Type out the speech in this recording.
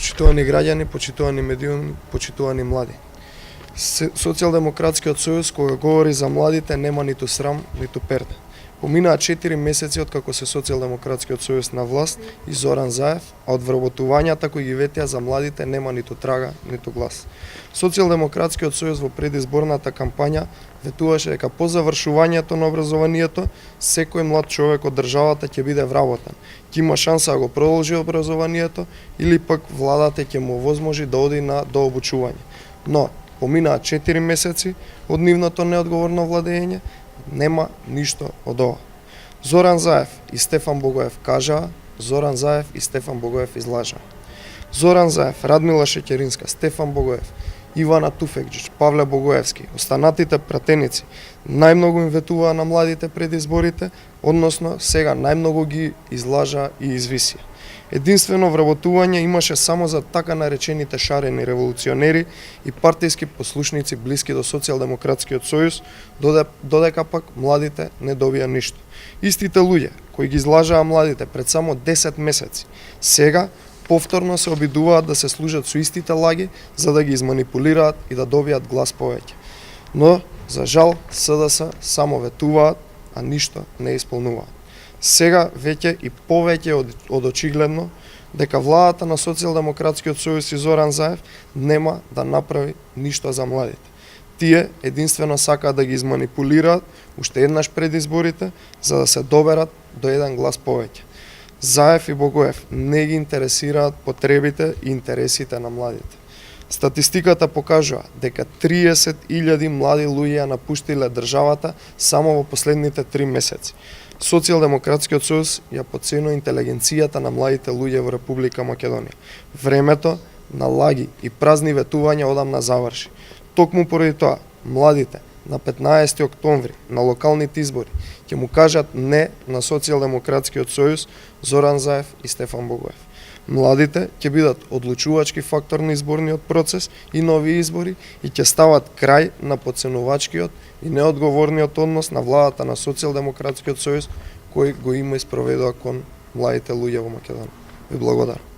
Почитувани граѓани, почитувани медиуми, почитувани млади. Социјалдемократскиот сојуз кога говори за младите нема ниту срам, ниту перде. Поминаа 4 месеци откако се Социјалдемократскиот сојуз на власт и Зоран Заев, а од вработувањата кои ги ветија за младите нема ниту трага, ниту глас. Социјалдемократскиот сојуз во предизборната кампања ветуваше дека по завршувањето на образованието секој млад човек од државата ќе биде вработен. Ќе има шанса да го продолжи образованието или пак владата ќе му овозможи да оди на дообучување. Но поминаа 4 месеци од нивното неодговорно владење, нема ништо од ова. Зоран Заев и Стефан Богоев кажаа, Зоран Заев и Стефан Богоев излажаа. Зоран Заев, Радмила Шеќеринска, Стефан Богоев, Ивана Туфекџич, Павле Богоевски, останатите пратеници, најмногу им ветуваа на младите пред изборите, односно сега најмногу ги излажаа и извисија. Единствено вработување имаше само за така наречените шарени револуционери и партиски послушници блиски до Социјалдемократскиот сојуз, додека пак младите не добија ништо. Истите луѓе кои ги излажаа младите пред само 10 месеци, сега повторно се обидуваат да се служат со истите лаги за да ги изманипулираат и да добијат глас повеќе. Но, за жал, СДС само ветуваат, а ништо не исполнуваат. Сега веќе и повеќе од очигледно дека владата на Социјалдемократскиот сојуз и Зоран Заев нема да направи ништо за младите. Тие единствено сакаат да ги изманипулираат уште еднаш пред изборите за да се доберат до еден глас повеќе. Заев и Богоев не ги интересираат потребите и интересите на младите. Статистиката покажува дека 30.000 млади луѓе ја напуштиле државата само во последните 3 месеци. Социјалдемократскиот сојуз ја потценува интелигенцијата на младите луѓе во Република Македонија. Времето на лаги и празни ветувања одамна заврши. Токму поради тоа, младите на 15 октомври на локалните избори ќе му кажат не на Социјалдемократскиот сојуз, Зоран Заев и Стефан Богоев. Младите ќе бидат одлучувачки фактор на изборниот процес и нови избори и ќе стават крај на потценувачкиот и неодговорниот однос на владата на Социјалдемократскиот сојуз кој го има испроведува кон младите луѓе во Македонија. Ви благодарам.